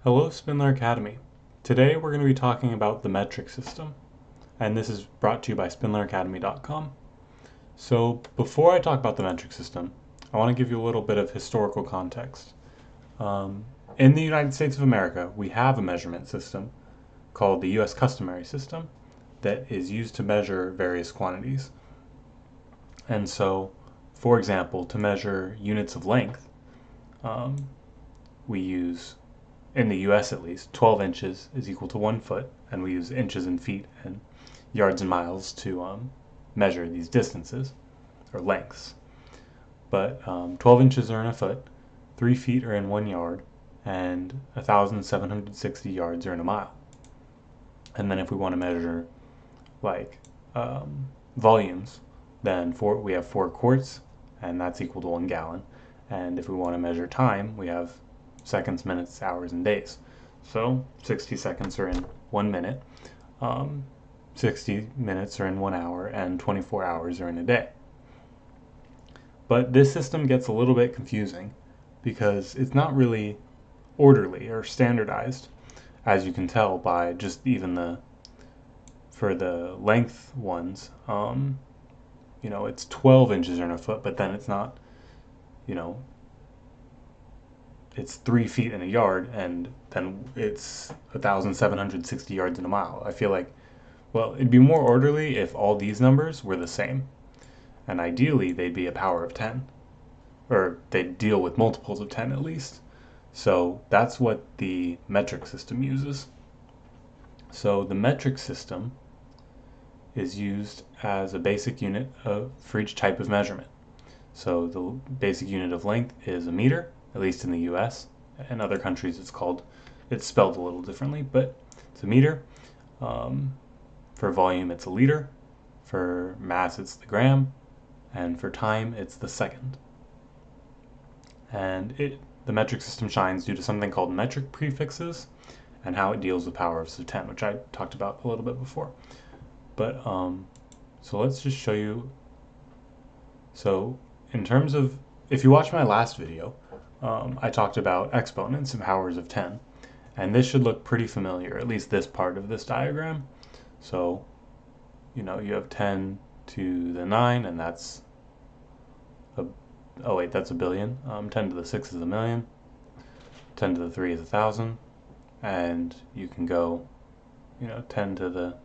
Hello, Spindler Academy. Today we're going to be talking about the metric system, and this is brought to you by SpindlerAcademy.com. So, before I talk about the metric system, I want to give you a little bit of historical context. In the United States of America, we have a measurement system called the U.S. customary system that is used to measure various quantities. And so, for example, to measure units of length, um, we use in the US at least, 12 inches is equal to 1 foot, and we use inches and feet and yards and miles to measure these distances or lengths. But 12 inches are in a foot, 3 feet are in 1 yard, and 1,760 yards are in a mile. And then if we want to measure like volumes, then we have 4 quarts, and that's equal to 1 gallon. And if we want to measure time, we have seconds, minutes, hours, and days. So 60 seconds are in 1 minute, 60 minutes are in 1 hour, and 24 hours are in a day. But this system gets a little bit confusing because it's not really orderly or standardized, as you can tell by just even for the length ones. It's 12 inches in a foot, but then it's not, you know, it's 3 feet in a yard, and then it's 1,760 yards in a mile. I feel like, well, it'd be more orderly if all these numbers were the same. And ideally, they'd be a power of 10. Or they'd deal with multiples of 10 at least. So that's what the metric system uses. So the metric system is used as a basic unit for each type of measurement. So the basic unit of length is a meter, at least in the US. In other countries it's spelled a little differently, but it's a meter. For volume it's a liter, for mass it's the gram, and for time it's the second. And the metric system shines due to something called metric prefixes and how it deals with powers of 10, which I talked about a little bit before. But so let's just show you. So in terms of, if you watch my last video, I talked about exponents and powers of 10. And this should look pretty familiar, at least this part of this diagram. So, you have 10 to the 9, and that's that's a billion. 10 to the 6 is a million. 10 to the 3 is 1,000. And you can go, 10 to the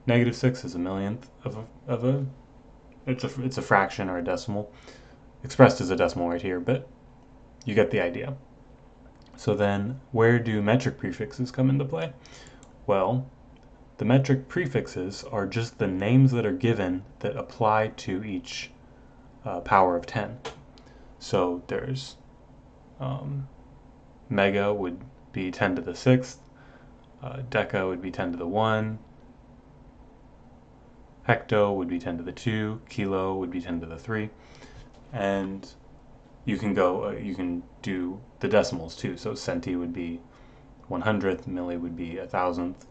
negative 6 is a millionth it's a fraction or a decimal, expressed as a decimal right here, but you get the idea. So then, where do metric prefixes come into play? Well, the metric prefixes are just the names that are given that apply to each power of 10. So there's mega would be 10 to the 6th, deca would be 10 to the 1, hecto would be 10 to the 2, kilo would be 10 to the 3, and you can do the decimals too. So centi would be 100th, milli would be 1,000th,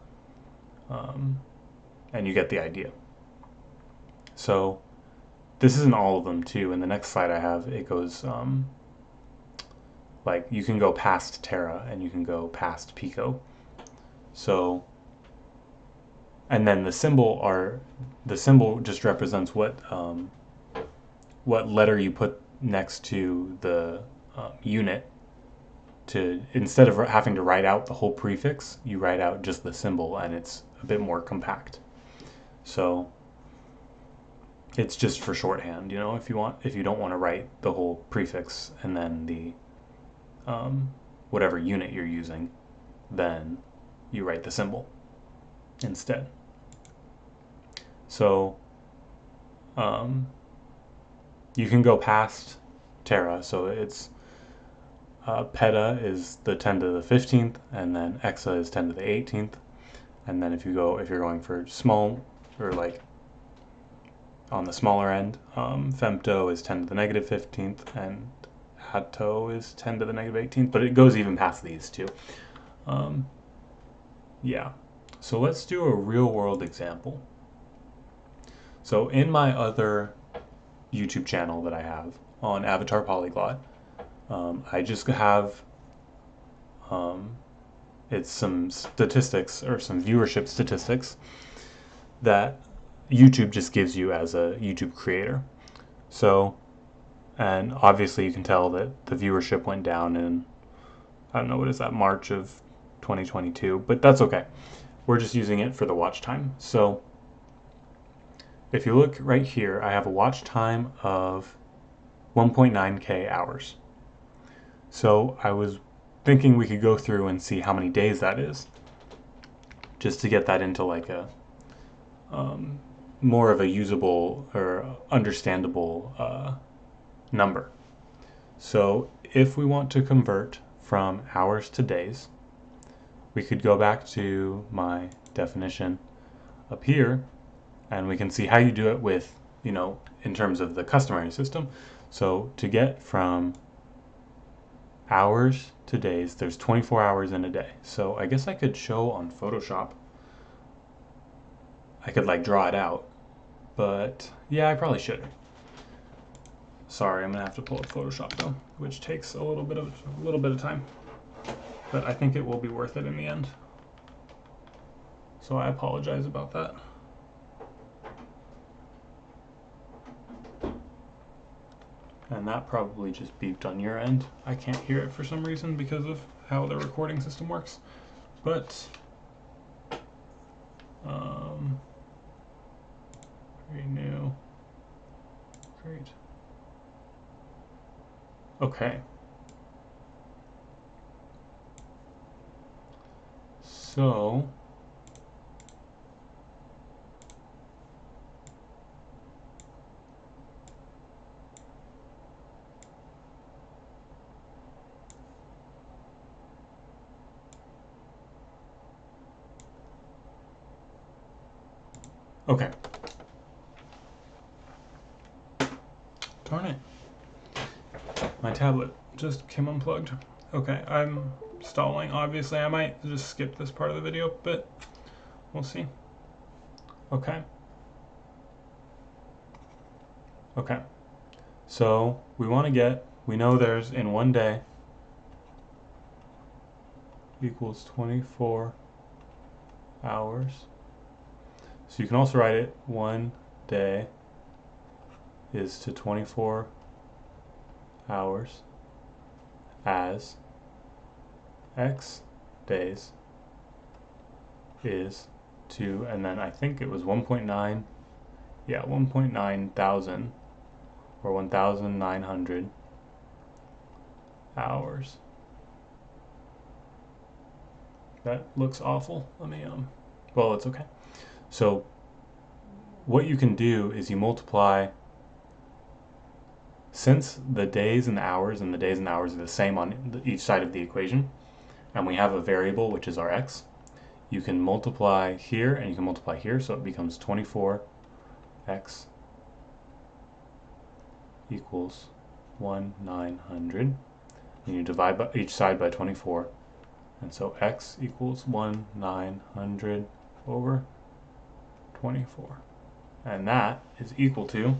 and you get the idea. So this isn't all of them too. In the next slide I have, it goes like you can go past tera and you can go past pico. So, and then the symbol just represents what letter you put next to the unit. Instead of having to write out the whole prefix, you write out just the symbol, and it's a bit more compact. So it's just for shorthand, if you don't want to write the whole prefix and then the whatever unit you're using, then you write the symbol instead. So you can go past tera. So it's peta is the 10 to the 15th, and then exa is 10 to the 18th. And then if you're going for small, or like on the smaller end, femto is 10 to the negative 15th, and atto is 10 to the negative 18th, but it goes even past these two. Yeah. So let's do a real world example. So in my other YouTube channel that I have on Avatar Polyglot, I just have it's some statistics or some viewership statistics that YouTube just gives you as a YouTube creator. So, and obviously you can tell that the viewership went down in, I don't know, what is that, March of 2022, but that's okay. We're just using it for the watch time. So if you look right here, I have a watch time of 1.9K hours. So I was thinking we could go through and see how many days that is, just to get that into like a more of a usable or understandable number. So if we want to convert from hours to days, we could go back to my definition up here, and we can see how you do it with, in terms of the customary system. So to get from hours to days, there's 24 hours in a day. So I guess I could show on Photoshop. I could like draw it out, but yeah, I probably should. Sorry, I'm gonna have to pull up Photoshop though, which takes a little bit of time, but I think it will be worth it in the end. So I apologize about that. And that probably just beeped on your end. I can't hear it for some reason because of how the recording system works. But renew. Great. Okay. So okay. Darn it. My tablet just came unplugged. Okay, I'm stalling. Obviously, I might just skip this part of the video, but we'll see. Okay. Okay. So we want to get, we know there's in one day equals 24 hours. So you can also write it 1 day is to 24 hours as x days is to, and then I think it was 1.9, yeah, 1.9 thousand or 1,900 hours. That looks awful. Let me, well, it's okay. So what you can do is you multiply, since the days and the hours are the same on each side of the equation, and we have a variable which is our x, you can multiply here and you can multiply here, so it becomes 24x equals 1,900. And you divide by each side by 24, and so x equals 1,900 over 24, and that is equal to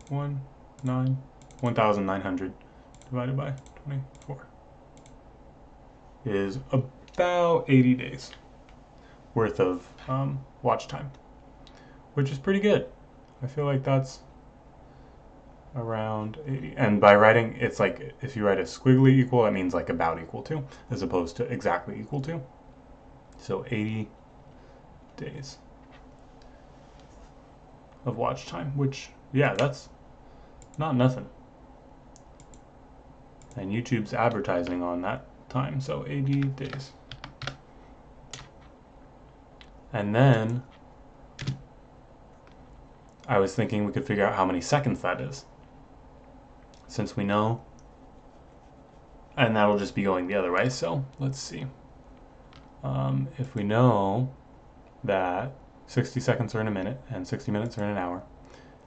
1,900 divided by 24 is about 80 days worth of watch time, which is pretty good. I feel like that's around 80. And by writing, it's like if you write a squiggly equal, that means like about equal to, as opposed to exactly equal to. So 80 days of watch time, which, yeah, that's not nothing. And YouTube's advertising on that time, so 80 days. And then I was thinking we could figure out how many seconds that is, since we know, and that'll just be going the other way. So let's see. If we know that 60 seconds are in a minute and 60 minutes are in an hour,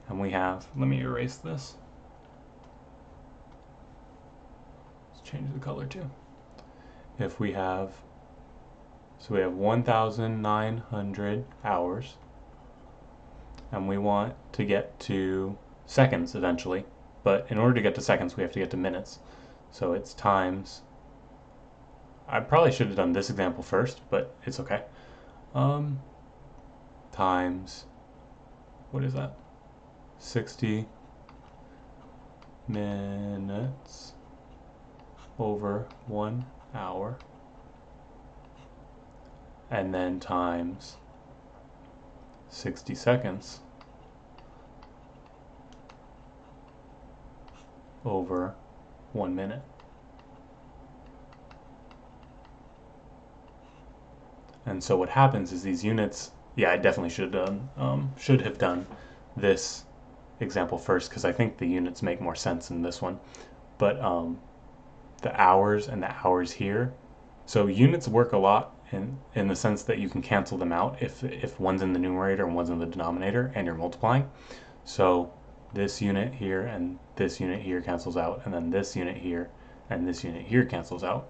and we have, let me erase this. Let's change the color too. If we have, so we have 1,900 hours, and we want to get to seconds eventually, but in order to get to seconds, we have to get to minutes. So it's times, I probably should have done this example first, but it's okay. Times, what is that? 60 minutes over 1 hour, and then times 60 seconds over 1 minute. And so what happens is these units, yeah, I definitely should have done this example first, because I think the units make more sense in this one. But the hours and the hours here, so units work a lot in the sense that you can cancel them out if one's in the numerator and one's in the denominator and you're multiplying. So this unit here and this unit here cancels out, and then this unit here and this unit here cancels out.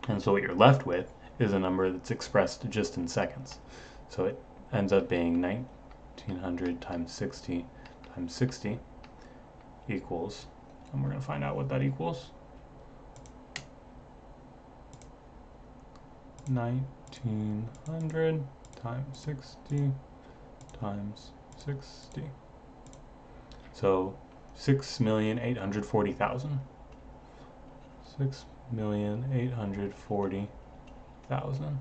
And so what you're left with is a number that's expressed just in seconds. So it ends up being 1900 times 60 times 60 equals, and we're going to find out what that equals, 1900 times 60 times 60. So 6,840,000. 6,840,000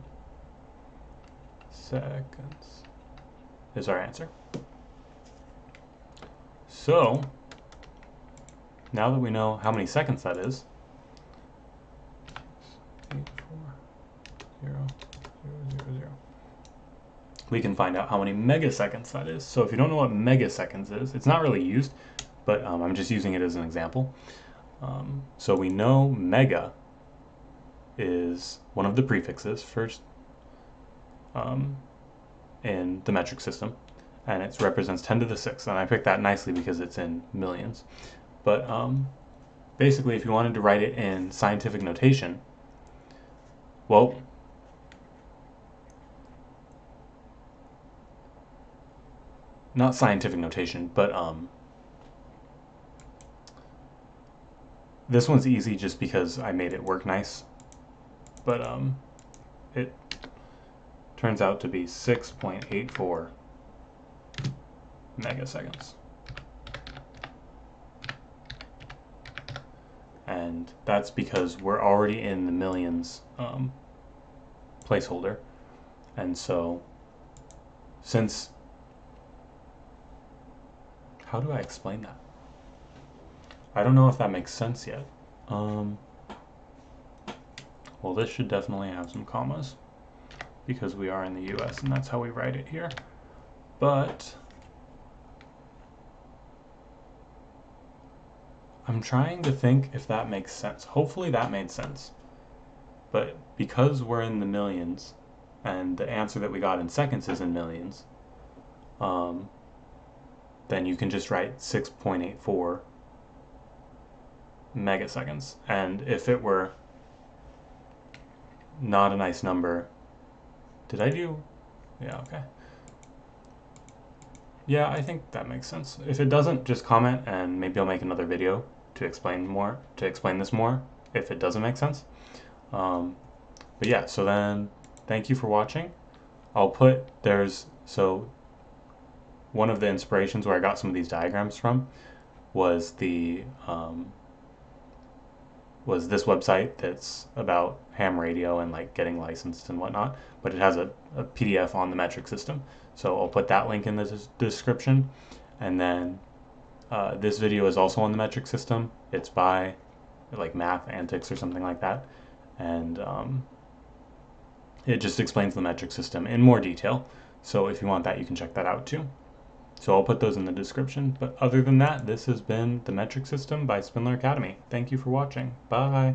seconds is our answer. So now that we know how many seconds that is, 840,000, we can find out how many megaseconds that is. So if you don't know what megaseconds is, it's not really used, but I'm just using it as an example. So we know mega is one of the prefixes first in the metric system, and it represents 10 to the 6th, and I picked that nicely because it's in millions. But basically, if you wanted to write it in scientific notation, well, not scientific notation, but this one's easy just because I made it work nice. But it turns out to be 6.84 megaseconds. And that's because we're already in the millions placeholder. And so since, how do I explain that? I don't know if that makes sense yet. Well, this should definitely have some commas because we are in the US and that's how we write it here. But I'm trying to think if that makes sense. Hopefully that made sense. But because we're in the millions and the answer that we got in seconds is in millions, then you can just write 6.84 megaseconds. And if it were not a nice number, did I do? Yeah, okay. Yeah, I think that makes sense. If it doesn't, just comment and maybe I'll make another video to explain this more if it doesn't make sense. But yeah, so then thank you for watching. I'll put, so one of the inspirations where I got some of these diagrams from was was this website that's about ham radio and like getting licensed and whatnot, but it has a PDF on the metric system. So I'll put that link in the description. And then this video is also on the metric system. It's by like Math Antics or something like that. And it just explains the metric system in more detail. So if you want that, you can check that out too. So I'll put those in the description. But other than that, this has been the Metric System by Spindler Academy. Thank you for watching. Bye.